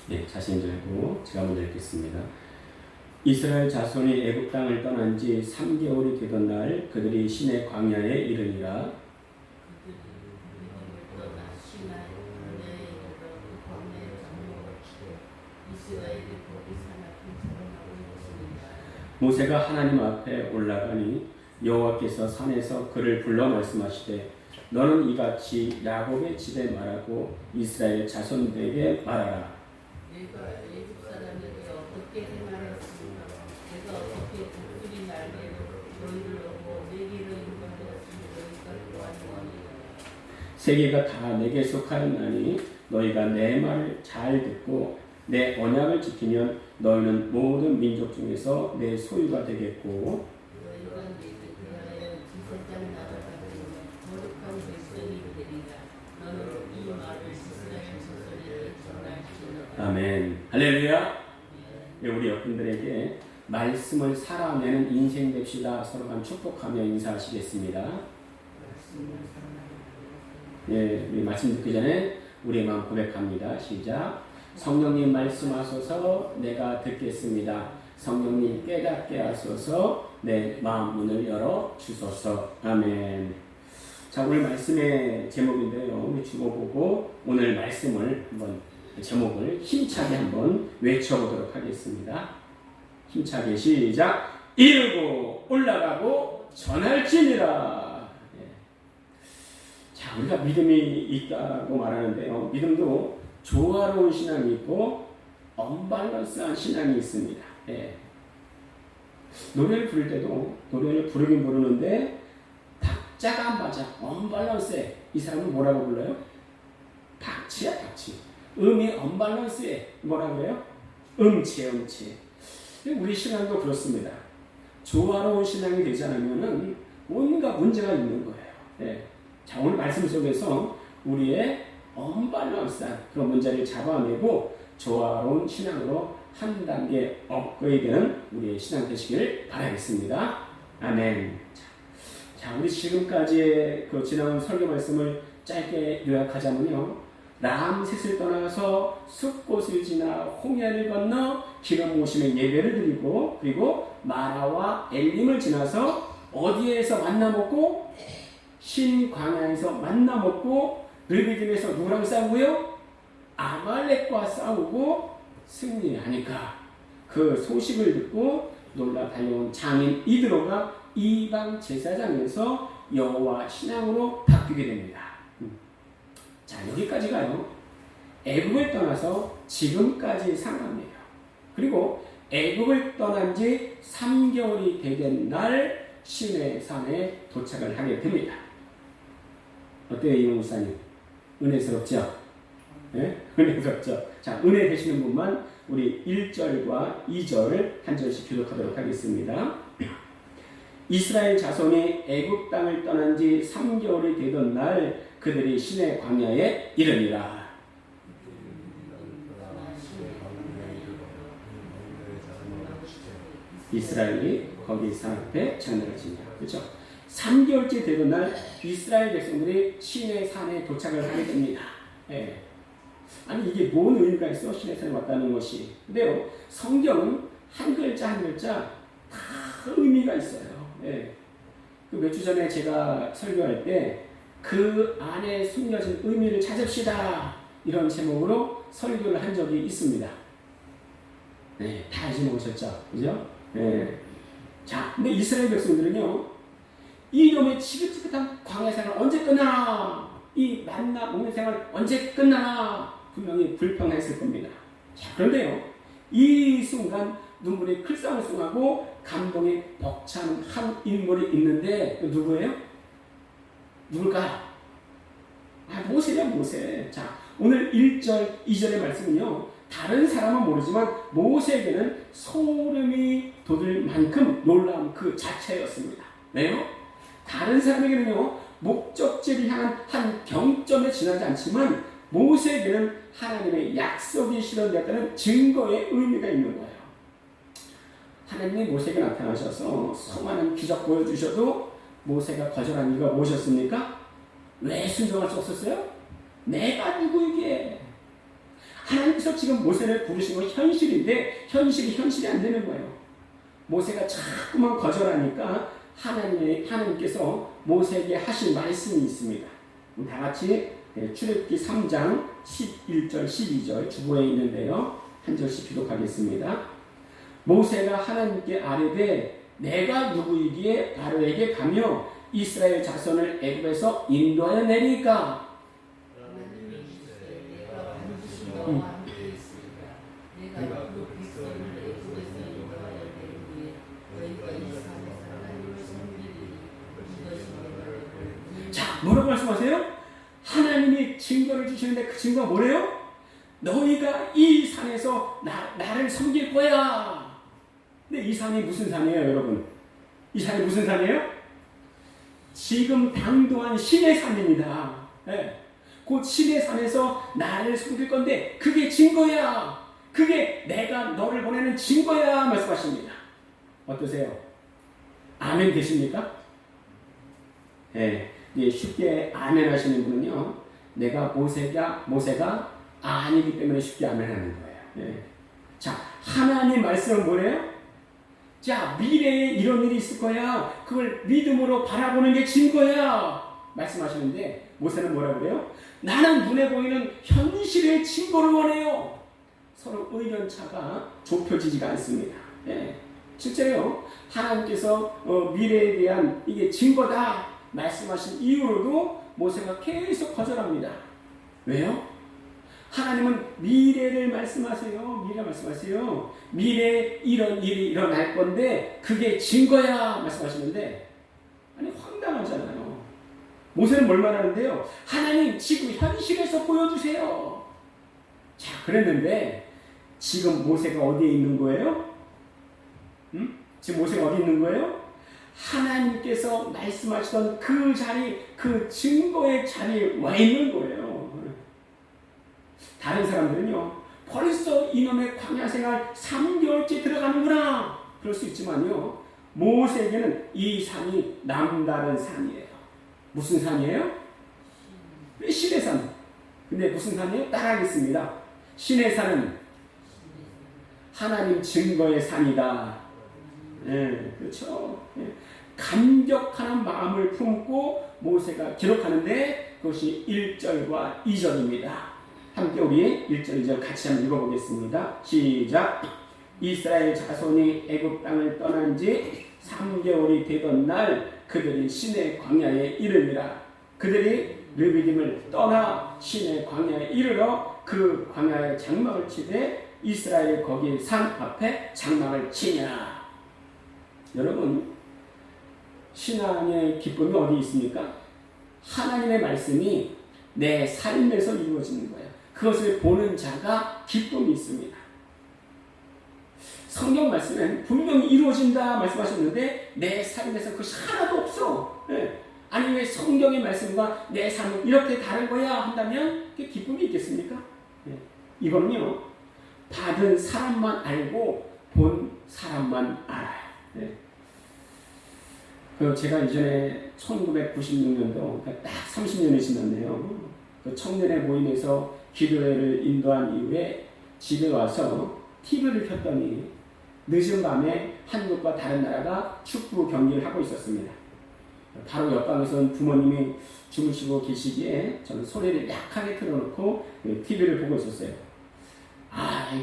예, 자신 들고 제가 먼저 읽겠습니다. 이스라엘 자손이 애굽 땅을 떠난 지 3개월이 되던 날 그들이 시내 광야에 이르니라. 모세가 하나님 앞에 올라가니 여호와께서 산에서 그를 불러 말씀하시되 너는 이같이 야곱의 집에 말하고 이스라엘 자손들에게 말하라. 내가 애굽 사람에게 어떻게 행하였습니까? 내가 어떻게 독수리 날개로 너희를 얻고 내기를 인도하였으니 너희가 또하니라. 세계가 다 내게 속하였나니 너희가 내 말을 잘 듣고 내 언약을 지키면 너희는 모든 민족 중에서 내 소유가 되겠고 너희가 내게 대하여 제사장 나라가 되며 거룩한 백성이 되리라. 너는 이 말을 이스라엘 자손에게 전할지어다. 아멘. 할렐루야. 우리 여러분들에게 말씀을 살아내는 인생 됩시다. 서로가 축복하며 인사하시겠습니다. 예, 우리 말씀 듣기 전에 우리의 마음 고백합니다. 시작. 성령님 말씀하소서 내가 듣겠습니다. 성령님 깨닫게 하소서 내 마음 문을 열어 주소서. 아멘. 자, 오늘 말씀의 제목인데요. 우리 주보 보고 오늘 말씀을 한번 제목을 힘차게 한번 외쳐보도록 하겠습니다. 힘차게 시작. 이르고 올라가고 전할지니라. 예. 자, 우리가 믿음이 있다고 말하는데요. 믿음도 조화로운 신앙이 있고 언밸런스한 신앙이 있습니다. 예. 노래를 부를 때도 노래를 부르긴 부르는데 박자가 안 맞아. 언밸런스해. 이 사람은 뭐라고 불러요? 박치야, 박치. 음이 언밸런스해. 뭐라고 해요? 음치. 우리 신앙도 그렇습니다. 조화로운 신앙이 되지 않으면 뭔가 문제가 있는 거예요. 예. 자, 오늘 말씀 속에서 우리의 언밸런스한 그런 문제를 잡아내고 조화로운 신앙으로 한 단계 업그레이드되는 우리의 신앙 되시길 바라겠습니다. 아멘. 자, 우리 지금까지의 그 지나온 설교 말씀을 짧게 요약하자면요. 람셋을 떠나서 숲곳을 지나 홍해를 건너 기름 부으심의 예배를 드리고 그리고 마라와 엘림을 지나서 어디에서 만나 먹고 신광야에서 만나 먹고 르비딤에서 누구랑 싸우고요? 아말렉과 싸우고 승리하니까 그 소식을 듣고 놀라 달려온 장인 이드로가 이방 제사장에서 여호와 신앙으로 바뀌게 됩니다. 자, 여기까지가요. 애굽을 떠나서 지금까지 상황이에요. 그리고 애굽을 떠난 지 3개월이 되던 날 시내산에 도착을 하게 됩니다. 어때요, 이용 목사님? 은혜스럽죠? 네? 은혜스럽죠? 자, 은혜 되시는 분만 우리 1절과 2절 한 절씩 교독하도록 하겠습니다. 이스라엘 자손이 애굽 땅을 떠난 지 3개월이 되던 날 그들이 시내 광야에 이르니라. 이스라엘이 거기 산 앞에 장례를 지냐. 그렇죠? 3개월째 되던 날 이스라엘 백성들이 시내 산에 도착을 하게 됩니다. 예. 아니 이게 뭔 의미가 있어? 시내 산에 왔다는 것이. 근데요, 성경은 한 글자 한 글자 다 의미가 있어요. 예. 그 몇 주 전에 제가 설교할 때 그 안에 숨겨진 의미를 찾읍시다 이런 제목으로 설교를 한 적이 있습니다. 네, 다 잊어먹으셨죠? 그죠? 네. 자, 근데 이스라엘 백성들은요, 이놈의 지긋지긋한 광야 생활 언제 끝나나? 이 만나 먹는 생활 언제 끝나나? 분명히 불평했을 겁니다. 자, 그런데요, 이 순간 눈물이 클썽클썽하고 감동이 벅찬 한 인물이 있는데 누구예요? 누굴까? 모세야, 모세. 자, 오늘 1절, 2절의 말씀은요, 다른 사람은 모르지만 모세에게는 소름이 돋을 만큼 놀라운 그 자체였습니다. 왜요? 다른 사람에게는요, 목적지를 향한 한 경점에 지나지 않지만 모세에게는 하나님의 약속이 실현되었다는 증거의 의미가 있는 거예요. 하나님이 모세에게 나타나셔서 수많은 기적 보여주셔도 모세가 거절한 이유가 무엇이었습니까? 왜 순종할 수 없었어요? 내가 누구에게? 하나님께서 지금 모세를 부르신 건 현실인데 현실이 안 되는 거예요. 모세가 자꾸만 거절하니까 하나님께서 모세에게 하신 말씀이 있습니다. 다 같이 출애굽기 3장 11절 12절 주보에 있는데요. 한 절씩 기록하겠습니다. 모세가 하나님께 아뢰되 내가 누구이기에 바로에게 가며 이스라엘 자손을 애굽에서 인도하여 내리까? 하나님이 이르시되 내가 반드시 너와 함께 있으리라. 내가 그 백성을 애굽에서 인도하여 내린 후에 너희가 이 산에서 하나님을 섬기리니 이것이 내가 자, 뭐라고 말씀하세요? 하나님이 증거를 주시는데 그 증거가 뭐래요? 너희가 이 산에서 나를 섬길 거야. 근데 이 산이 무슨 산이에요, 여러분? 이 산이 무슨 산이에요? 지금 당도한 신의 산입니다. 네. 곧 신의 산에서 나를 섬길 건데 그게 증거야. 그게 내가 너를 보내는 증거야 말씀하십니다. 어떠세요? 아멘 되십니까? 네. 쉽게 아멘 하시는 분은요, 내가 모세가 아니기 때문에 쉽게 아멘 하는 거예요. 네. 자, 하나님 말씀은 뭐래요? 자, 미래에 이런 일이 있을 거야. 그걸 믿음으로 바라보는 게 증거야. 말씀하시는데, 모세는 뭐라고 그래요? 나는 눈에 보이는 현실의 증거를 원해요. 서로 의견차가 좁혀지지가 않습니다. 네. 실제로 하나님께서 미래에 대한 이게 증거다 말씀하신 이후로도 모세가 계속 거절합니다. 왜요? 하나님은 미래를 말씀하세요. 미래에 이런 일이 일어날 건데 그게 증거야 말씀하시는데, 아니 황당하잖아요. 모세는 뭘 말하는데요? 하나님 지금 현실에서 보여주세요. 자, 그랬는데 지금 모세가 어디에 있는 거예요? 지금 모세가 어디 있는 거예요? 하나님께서 말씀하시던 그 자리, 그 증거의 자리에 와 있는 거예요. 다른 사람들은요, 벌써 이놈의 광야 생활 3개월째 들어가는구나 그럴 수 있지만요, 모세에게는 이 산이 남다른 산이에요. 무슨 산이에요? 신의 산. 근데 무슨 산이에요? 따라하겠습니다. 신의 산은 하나님 증거의 산이다. 네, 그렇죠. 네. 감격하는 마음을 품고 모세가 기록하는데 그것이 1절과 2절입니다. 함께 우리 1절, 2절 같이 한번 읽어보겠습니다. 시작. 이스라엘 자손이 애굽 땅을 떠난 지 3개월이 되던 날 그들이 시내 광야에 이르니라. 그들이 르비딤을 떠나 시내 광야에 이르러 그 광야에 장막을 치되 이스라엘 거기 산 앞에 장막을 치냐. 여러분, 신앙의 기쁨이 어디 있습니까? 하나님의 말씀이 내 삶에서 이루어지는 거예요. 그것을 보는 자가 기쁨이 있습니다. 성경 말씀은 분명히 이루어진다 말씀하셨는데 내 삶에서 그것이 하나도 없어. 네. 아니 왜 성경의 말씀과 내 삶은 이렇게 다른 거야 한다면 그게 기쁨이 있겠습니까? 네. 이거는요, 받은 사람만 알고 본 사람만 알아요. 네. 제가 이전에 1996년도, 그러니까 딱 30년이 지났네요. 그 청년의 모임에서 기도회를 인도한 이후에 집에 와서 TV를 켰더니 늦은 밤에 한국과 다른 나라가 축구 경기를 하고 있었습니다. 바로 옆방에서는 부모님이 주무시고 계시기에 저는 소리를 약하게 틀어놓고 TV를 보고 있었어요.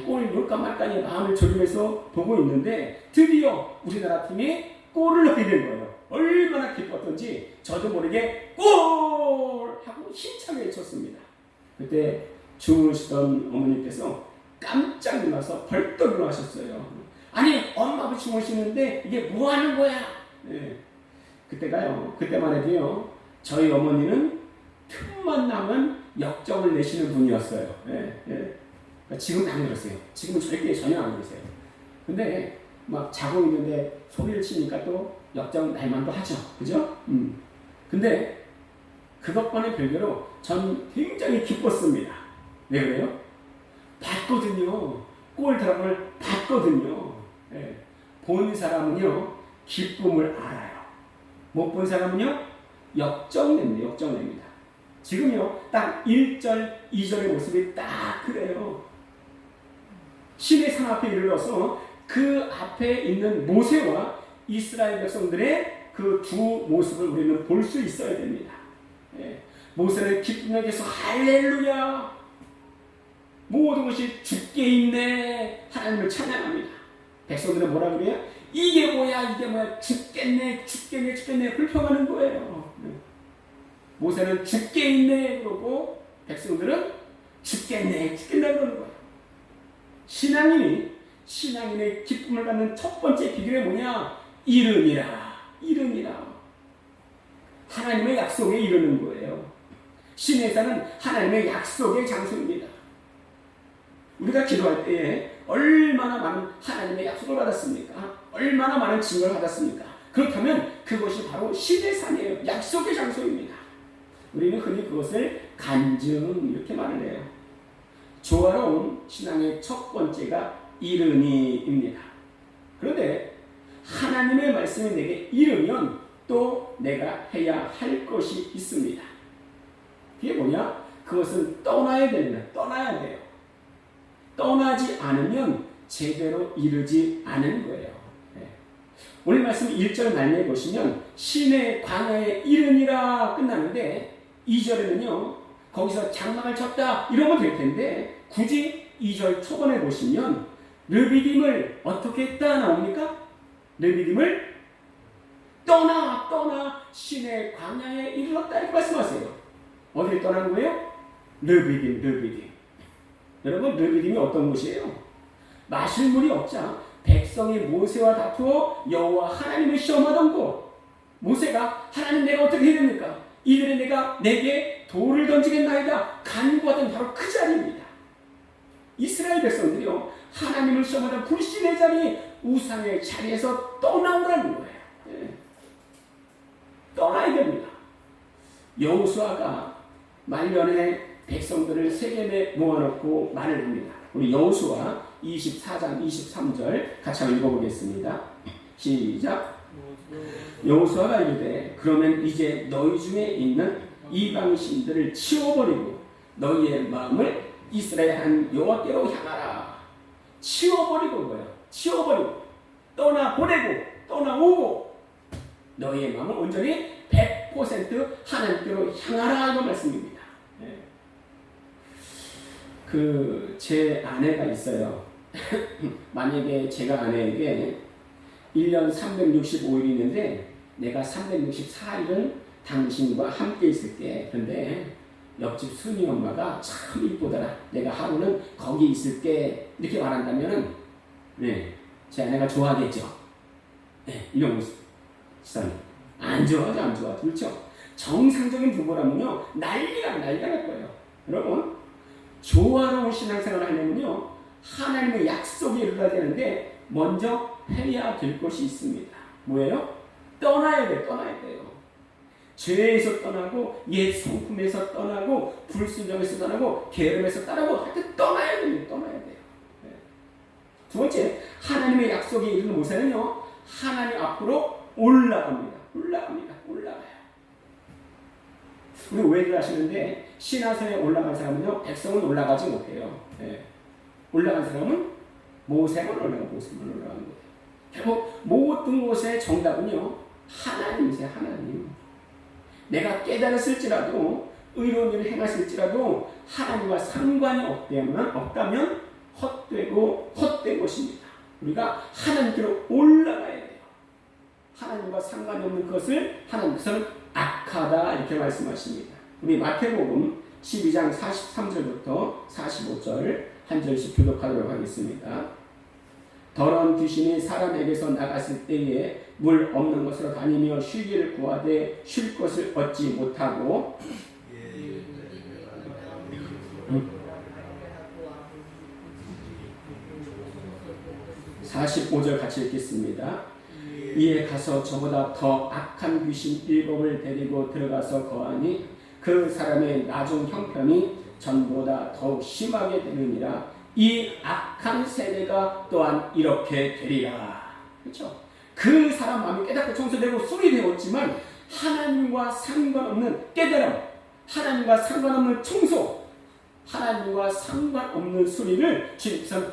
골 넣을까 말까의 마음을 졸이면서 보고 있는데 드디어 우리나라 팀이 골을 넣게 된 거예요. 얼마나 기뻤던지 저도 모르게 골! 하고 힘차게 외쳤습니다. 그때 주무시던 어머니께서 깜짝 놀라서 벌떡 일어나셨어요. 아니 엄마가 주무시는데 이게 뭐 하는 거야? 네. 그때만 해도요, 저희 어머니는 틈만 나면 역정을 내시는 분이었어요. 네. 네. 지금은 안 그러세요. 지금은 절대 전혀 안 그러세요. 근데 막 자고 있는데 소리를 치니까 또 역정 날만도 하죠. 그죠? 근데 그것과는 별개로 전 굉장히 기뻤습니다. 왜 그래요? 봤거든요. 골 들어갈 봤거든요. 네. 본 사람은요, 기쁨을 알아요. 못 본 사람은요, 역정냅니다. 지금요, 딱 1절, 2절의 모습이 딱 그래요. 시내 산 앞에 이르러서 그 앞에 있는 모세와 이스라엘 백성들의 그 두 모습을 우리는 볼 수 있어야 됩니다. 예. 모세는 기쁨 여기서 할렐루야, 모든 것이 주께 있네, 하나님을 찬양합니다. 백성들은 뭐라 그래요? 이게 뭐야, 죽겠네, 불평하는 거예요. 모세는 죽게 있네 그러고 백성들은 죽겠네 그러는 거예요. 신앙인의 기쁨을 갖는 첫 번째 비결이 뭐냐? 이름이라. 하나님의 약속에 이르는 거예요. 시내산은 하나님의 약속의 장소입니다. 우리가 기도할 때에 얼마나 많은 하나님의 약속을 받았습니까? 얼마나 많은 증거를 받았습니까? 그렇다면 그것이 바로 시내산이에요. 약속의 장소입니다. 우리는 흔히 그것을 간증 이렇게 말을 해요. 조화로운 신앙의 첫 번째가 이름이입니다. 그런데 하나님의 말씀이 내게 이르면 또 내가 해야 할 것이 있습니다. 그게 뭐냐? 그것은 떠나야 됩니다. 떠나야 돼요. 떠나지 않으면 제대로 이르지 않은 거예요. 네. 오늘 말씀 1절 말미에 보시면 시내 광야에 이르니라 끝나는데 2절에는요 거기서 장막을 쳤다 이러면 될 텐데 굳이 2절 초반에 보시면 르비딤을 어떻게 했다 나옵니까? 르비딤을 떠나 시내 광야에 이르렀다 이렇게 말씀하세요. 어디를 떠난 거예요? 르비딤. 여러분 르비딤이 어떤 곳이에요? 마실 물이 없자 백성이 모세와 다투어 여호와 하나님을 시험하던 곳. 모세가 하나님 내가 어떻게 해야 됩니까? 이들은 내게 돌을 던지겠나이다 간구하던 바로 그 자리입니다. 이스라엘 백성들이요 하나님을 시험하던 불신의 자리, 우상의 자리에서 떠나오라는 거예요. 네. 떠나야 됩니다. 여호수아가 말년에 백성들을 세겜에 모아놓고 말을 합니다. 우리 여호수아 24장 23절 같이 한번 읽어보겠습니다. 시작. 여호수아가 이르되 그러면 이제 너희 중에 있는 이방신들을 치워버리고 너희의 마음을 이스라엘 한 여호와께로 향하라. 치워버리고 뭐예요? 치워버리고 떠나보내고 떠나오고 너희의 마음을 온전히 100% 하나님께로 향하라 이런 말씀입니다. 네. 제 아내가 있어요. 만약에 제가 아내에게 1년 365일이 있는데 내가 364일을 당신과 함께 있을게. 그런데 옆집 순이 엄마가 참 이쁘더라. 내가 하루는 거기 있을게. 이렇게 말한다면 네, 제 아내가 좋아하겠죠. 네, 이런 모습. 안 좋아하죠. 그렇죠? 정상적인 부부라면요 난리가 날 거예요. 여러분 조화로운 신앙생활을 하려면요 하나님의 약속에 이르러야 되는데 먼저 해야 될 것이 있습니다. 뭐예요? 떠나야 돼요. 죄에서 떠나고 옛 성품에서 떠나고 불순종에서 떠나고 게으름에서 떠나고 하여튼 떠나야 돼요. 네. 두 번째 하나님의 약속에 이르는 모세는요 하나님 앞으로 올라갑니다. 우리 오해를 하시는데 신화산에 올라간 사람은요 백성은 올라가지 못해요. 네. 올라간 사람은 모세만 올라간 거예요. 결국 모든 것의 정답은요 하나님이세요. 하나님. 내가 깨달았을지라도 의로운 일을 행하실지라도 하나님과 상관이 없다면 헛된 것입니다. 우리가 하나님께로 올라가야 돼요. 하나님과 상관이 없는 것을 하나님께서는 악하다 이렇게 말씀하십니다. 우리 마태복음 12장 43절부터 45절 한 절씩 교독하도록 하겠습니다. 더러운 귀신이 사람에게서 나갔을 때에 물 없는 곳으로 다니며 쉬기를 구하되 쉴 것을 얻지 못하고 45절 같이 읽겠습니다. 이에 가서 저보다 더 악한 귀신 7을 데리고 들어가서 거하니 그 사람의 나중 형편이 전보다 더욱 심하게 되느니라. 이 악한 세대가 또한 이렇게 되리라. 그렇죠? 그 사람 마음이 깨닫고 청소되고 술이 되었지만 하나님과 상관없는 깨달음, 하나님과 상관없는 청소, 하나님과 상관없는 수리를 주님께서는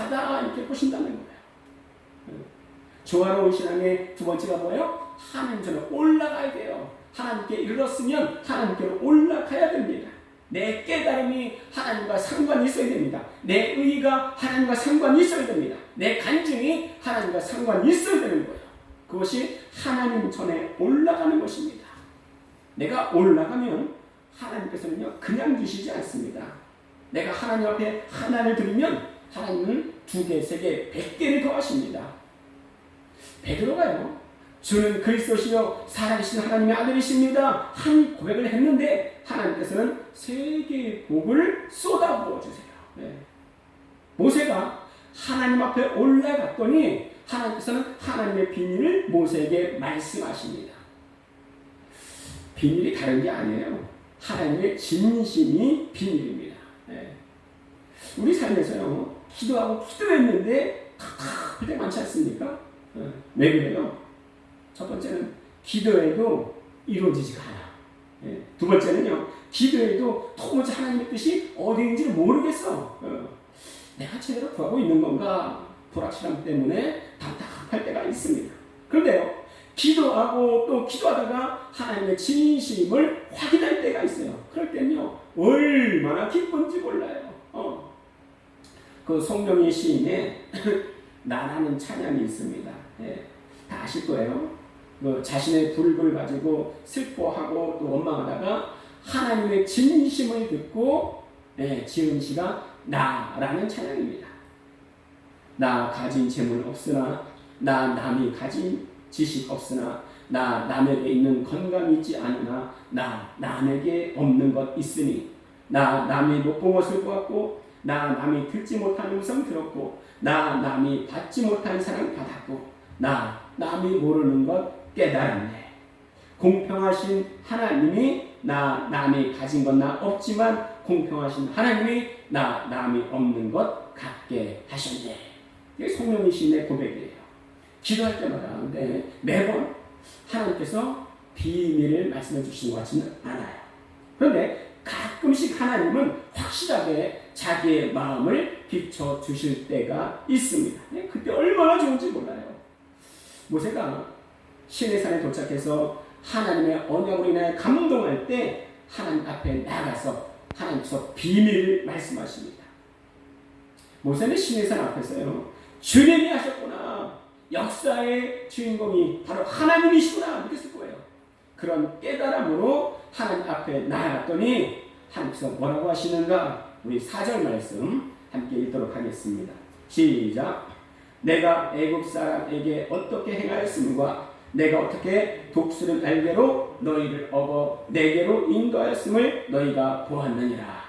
약하다 이렇게 보신다는 거예요. 조화로운 신앙의 두 번째가 뭐예요? 하나님 전에 올라가야 돼요. 하나님께 이르렀으면 하나님께로 올라가야 됩니다. 내 깨달음이 하나님과 상관이 있어야 됩니다. 내 의의가 하나님과 상관이 있어야 됩니다. 내 간증이 하나님과 상관이 있어야 되는 거예요. 그것이 하나님 전에 올라가는 것입니다. 내가 올라가면 하나님께서는요 그냥 주시지 않습니다. 내가 하나님 앞에 하나를 드리면 하나님은 2개, 3개, 100개를 더하십니다. 베드로가요 주는 그리스도시요 살아계신 하나님의 아들이십니다 한 고백을 했는데 하나님께서는 3개의 복을 쏟아부어 주세요. 네. 모세가 하나님 앞에 올라갔더니 하나님께서는 하나님의 비밀을 모세에게 말씀하십니다. 비밀이 다른 게 아니에요. 하나님의 진심이 비밀입니다. 네. 우리 삶에서요 기도하고 기도했는데 답답할 때 많지 않습니까? 왜 그래요? 첫 번째는 기도해도 이루어지지가 않아. 두 번째는요 기도해도 도무지 하나님의 뜻이 어디인지를 모르겠어. 내가 제대로 구하고 있는 건가 불확실함 때문에 답답할 때가 있습니다. 그런데요 기도하고 또 기도하다가 하나님의 진심을 확인할 때가 있어요. 그럴 때는요 얼마나 기쁜지 몰라요. 그 송명희 시인의 나라는 찬양이 있습니다. 다 아실 거예요. 자신의 불굴을 가지고 슬퍼하고 또 원망하다가 하나님의 진심을 듣고 지은 시가 나라는 찬양입니다. 나 가진 재물 없으나 나 남이 가진 지식 없으나 나 남에게 있는 건강이 있지 않으나 나 남에게 없는 것 있으니 나 남이 못 본 것을 보았고 나 남이 듣지 못한 음성 들었고 나 남이 받지 못한 사랑 받았고 나 남이 모르는 것 깨달았네. 공평하신 하나님이 나 남이 가진 건 나 없지만 공평하신 하나님이 나 남이 없는 것 갖게 하셨네. 이게 송명희 시인의 고백이에요. 기도할 때마다 근데 매번 하나님께서 비밀을 말씀해 주시는 것 같지는 않아요. 그런데 가끔씩 하나님은 확실하게 자기의 마음을 비춰주실 때가 있습니다. 그때 얼마나 좋은지 몰라요. 모세가 시내산에 도착해서 하나님의 언약으로 인해 감동할 때 하나님 앞에 나가서 하나님께서 비밀을 말씀하십니다. 모세는 시내산 앞에서요 주님이 하셨구나, 역사의 주인공이 바로 하나님이시구나 느꼈을 거예요. 그런 깨달음으로 하나님 앞에 나아갔더니 하나님께서 뭐라고 하시는가? 우리 4절 말씀 함께 읽도록 하겠습니다. 시작. 내가 애굽 사람에게 어떻게 행하였음과 내가 어떻게 독수리 날개로 너희를 업어 내게로 인도하였음을 너희가 보았느니라.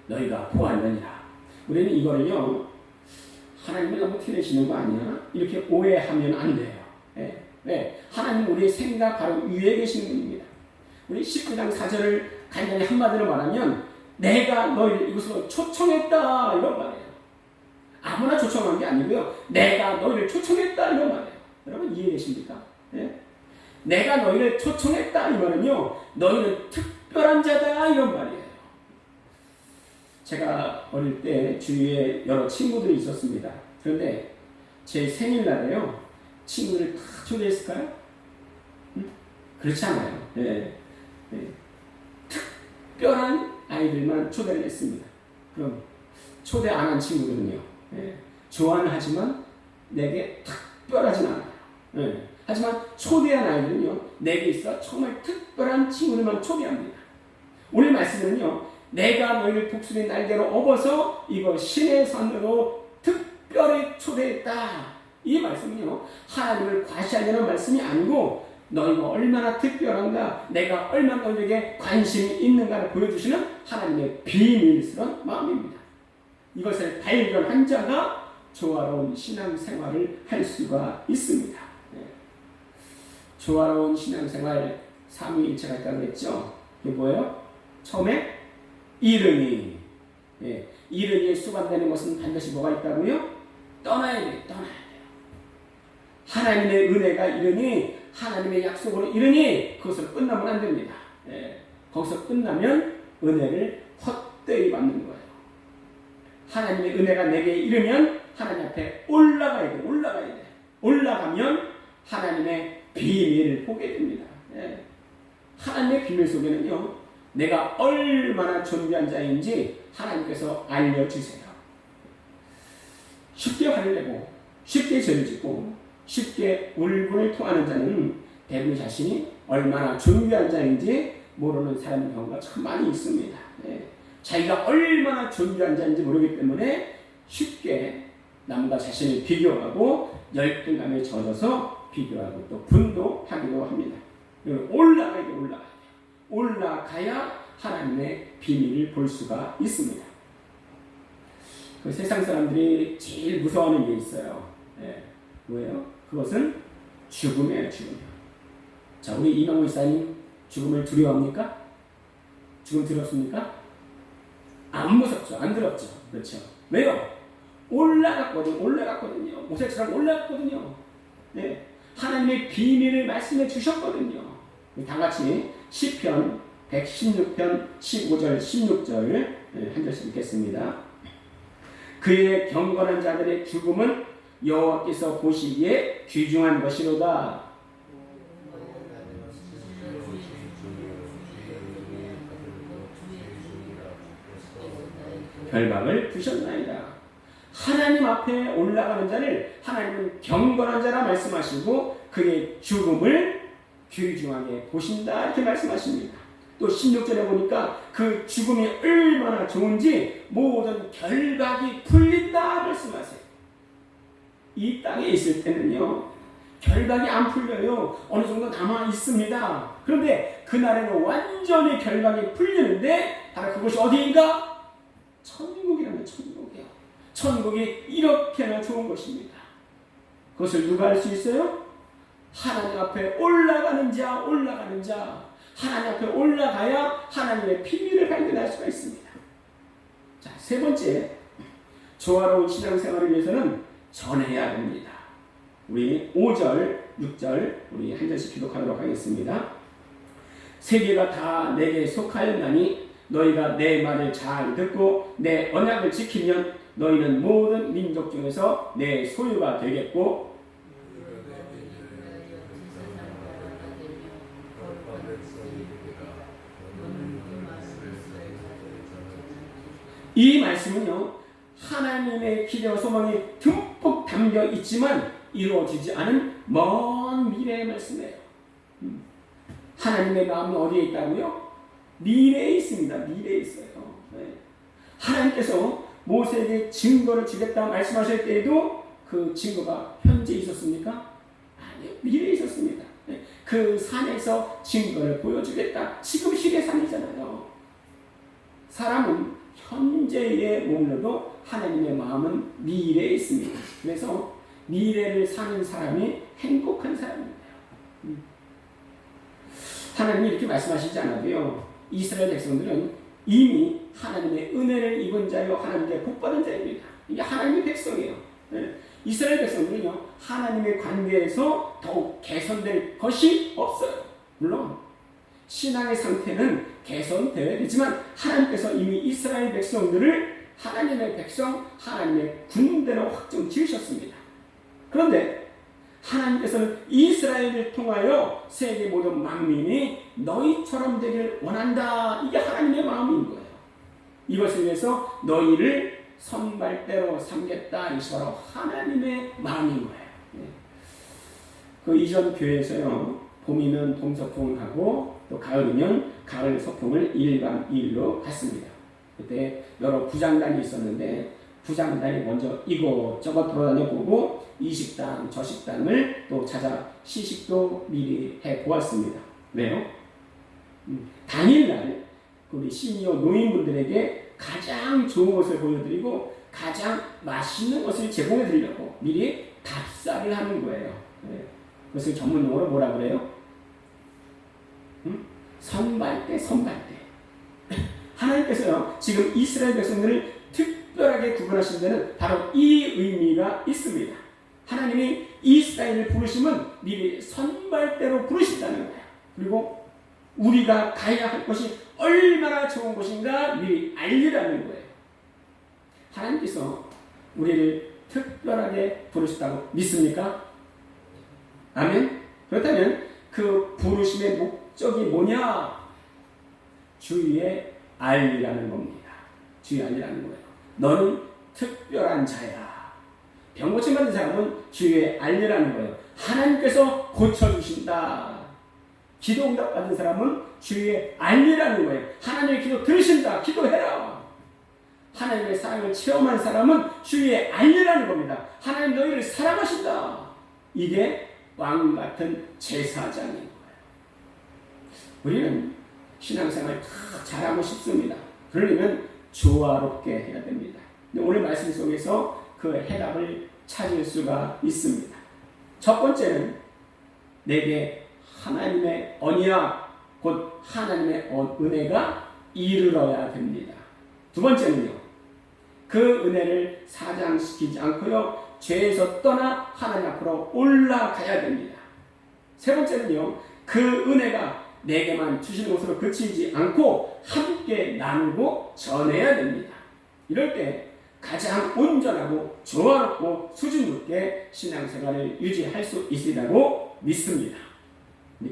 너희가 보았느니라. 우리는 이거를요 하나님이 너무 티내시는 거 아니야? 이렇게 오해하면 안 돼요. 왜? 하나님 우리의 생각 바로 위에 계신 분입니다. 우리 19장 4절을 간단히 한마디로 말하면 내가 너희를 이곳으로 초청했다 이런 말이에요. 아무나 초청한 게 아니고요. 내가 너희를 초청했다 이런 말이에요. 여러분 이해되십니까? 내가 너희를 초청했다 이 말은요. 너희는 특별한 자다 이런 말이에요. 제가 어릴 때 주위에 여러 친구들이 있었습니다. 그런데 제 생일날에요. 친구들을 다 초대했을까요? 그렇지 않아요. 특별한 아이들만 초대를 했습니다. 그럼 초대 안 한 친구들은요. 좋아는 하지만 내게 특별하진 않아요. 하지만 초대한 아이들은요. 내게 있어 정말 특별한 친구들만 초대합니다. 오늘 말씀은요. 내가 너희를 독수리 날개로 업어서 이거 신의 산으로 특별히 초대했다. 이 말씀은요. 하나님을 과시하려는 말씀이 아니고 너희가 얼마나 특별한가, 내가 얼마나 너희에게 관심이 있는가를 보여주시는 하나님의 비밀스러운 마음입니다. 이것을 발견한 자가 조화로운 신앙생활을 할 수가 있습니다. 조화로운 신앙생활 3위일체가 있다고 했죠. 이게 뭐예요? 처음에 이른이. 이른이에 수반되는 것은 반드시 뭐가 있다고요? 떠나야 돼요. 떠나야 돼요. 하나님의 은혜가 이르니 하나님의 약속으로 이르니 그것을 끝나면 안 됩니다. 거기서 끝나면 은혜를 헛되이 받는 거예요. 하나님의 은혜가 내게 이르면 하나님 앞에 올라가야 돼. 올라가야 돼. 올라가면 하나님의 비밀을 보게 됩니다. 예. 하나님의 비밀 속에는요, 내가 얼마나 존귀한 자인지 하나님께서 알려주세요. 쉽게 화를 내고 쉽게 죄를 짓고 쉽게 울분을 토하는 자는 대부분 자신이 얼마나 존귀한 자인지 모르는 사람의 경우가 참 많이 있습니다. 예. 자기가 얼마나 존귀한 자인지 모르기 때문에 쉽게 남과 자신을 비교하고 열등감에 젖어서 비교하고 또 분노하기도 합니다. 올라가야 돼. 올라가야 하나님의 비밀을 볼 수가 있습니다. 그 세상 사람들이 제일 무서워하는 게 있어요. 예. 뭐예요? 그것은 죽음이에요. 죽음. 자, 우리 이명호 이사님 죽음을 두려워합니까? 죽음 두렵습니까? 안 무섭죠. 안 두렵죠. 그렇죠. 왜요? 올라갔거든요. 모세처럼 올라갔거든요. 네. 하나님의 비밀을 말씀해 주셨거든요. 다 같이 시편 116편 15절 16절 한 절씩 읽겠습니다. 그의 경건한 자들의 죽음은 여호와께서 보시기에 귀중한 것이로다. 결박을 두셨나이다. 하나님 앞에 올라가는 자를 하나님은 경건한 자라 말씀하시고 그의 죽음을 귀중하게 보신다 이렇게 말씀하십니다. 또 16절에 보니까 그 죽음이 얼마나 좋은지 모든 결박이 풀린다 말씀하세요. 이 땅에 있을 때는요, 결박이 안 풀려요. 어느 정도 남아 있습니다. 그런데 그날에는 완전히 결박이 풀리는데 바로 그것이 어디인가? 천국이라는 천국이에요. 천국이 이렇게나 좋은 것입니다. 그것을 누가 알 수 있어요? 하나님 앞에 올라가는 자. 하나님 앞에 올라가야 하나님의 비밀을 발견할 수가 있습니다. 자, 세 번째, 조화로운 신앙생활을 위해서는 전해야 됩니다. 우리 5절, 6절 우리 한 절씩 기록하도록 하겠습니다. 세계가 다 내게 속하였나니 너희가 내 말을 잘 듣고 내 언약을 지키면 너희는 모든 민족 중에서 내 소유가 되겠고 이 말씀은요, 하나님의 기대와 소망이 듬뿍 담겨 있지만 이루어지지 않은 먼 미래의 말씀이에요. 하나님의 마음은 어디에 있다고요? 미래에 있습니다. 미래에 있어요. 네. 하나님께서 모세에게 증거를 주겠다 말씀하실 때에도 그 증거가 현재 있었습니까? 아니요. 미래에 있었습니다. 네. 그 산에서 증거를 보여주겠다. 지금 시대 산이잖아요. 사람은 현재에 머물러도 하나님의 마음은 미래에 있습니다. 그래서 미래를 사는 사람이 행복한 사람입니다. 하나님이 이렇게 말씀하시지 않아도요, 이스라엘 백성들은 이미 하나님의 은혜를 입은 자요 하나님의 복받은 자입니다. 이게 하나님의 백성이에요. 네. 이스라엘 백성들은요, 하나님의 관계에서 더욱 개선될 것이 없어요. 물론 신앙의 상태는 개선되어야 되지만 하나님께서 이미 이스라엘 백성들을 하나님의 백성, 하나님의 군대로 확정 지으셨습니다. 그런데 하나님께서는 이스라엘을 통하여 세계 모든 만민이 너희처럼 되길 원한다. 이게 하나님의 마음인 거예요. 이것을 위해서 너희를 선발대로 삼겠다. 이것이 바로 하나님의 마음인 거예요. 그 이전 교회에서요, 봄이면 봄 소풍을 가고 또 가을이면 가을 소풍을 1박 2일로 갔습니다. 그때 여러 부장단이 있었는데 부장단이 먼저 이곳저곳 돌아다녀 보고 이 식당 저 식당을 또 찾아 시식도 미리 해 보았습니다. 왜요? 당일날 우리 시니어 노인분들에게 가장 좋은 것을 보여드리고 가장 맛있는 것을 제공해 드리려고 미리 답사를 하는 거예요. 네. 그것을 전문용어로 뭐라 그래요? 선발대. 하나님께서요, 지금 이스라엘 백성들을 특별하게 구분하신 데는 바로 이 의미가 있습니다. 하나님이 이스라엘을 부르시면 미리 선발대로 부르신다는 거예요. 그리고 우리가 가야 할 것이 얼마나 좋은 것인가 미리 알리라는 거예요. 하나님께서 우리를 특별하게 부르셨다고 믿습니까? 아멘? 그렇다면 그 부르심의 목적이 뭐냐? 주위에 알리라는 겁니다. 주위에 알리라는 거예요. 너는 특별한 자야. 병 고침 받은 사람은 주위에 알리라는 거예요. 하나님께서 고쳐주신다. 기도 응답 받은 사람은 주위에 알리라는 거예요. 하나님의 기도 들으신다. 기도해라. 하나님의 사랑을 체험한 사람은 주위에 알리라는 겁니다. 하나님 너희를 사랑하신다. 이게 왕 같은 제사장인 거예요. 우리는 신앙생활 다 잘하고 싶습니다. 그러려면 조화롭게 해야 됩니다. 오늘 말씀 속에서 그 해답을 찾을 수가 있습니다. 첫 번째는 내게 하나님의 언약, 곧 하나님의 은혜가 이르러야 됩니다. 두 번째는요, 그 은혜를 사장시키지 않고요, 죄에서 떠나 하나님 앞으로 올라가야 됩니다. 세 번째는요, 그 은혜가 내게만 주시는 것으로 그치지 않고 함께 나누고 전해야 됩니다. 이럴 때 가장 온전하고 조화롭고 수준 높게 신앙생활을 유지할 수 있으리라고 믿습니다.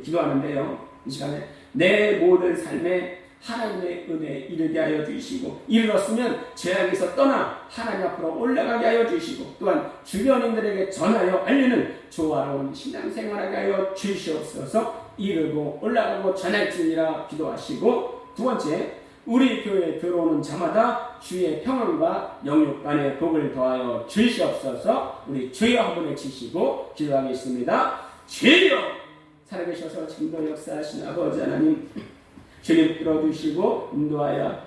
기도하는데요, 이 시간에 내 모든 삶에 하나님의 은혜에 이르게 하여 주시고, 이르렀으면 죄악에서 떠나 하나님 앞으로 올라가게 하여 주시고, 또한 주변인들에게 전하여 알리는 조화로운 신앙생활하게 하여 주시옵소서. 이르고 올라가고 전할지니라 기도하시고, 두 번째, 우리 교회에 들어오는 자마다 주의 평안과 영육간의 복을 더하여 주시옵소서. 우리 주여 한 번 외치시고 기도하겠습니다. 주여! 살아계셔서 지금도 역사하신 아버지 하나님, 주님 들어주시고 인도하여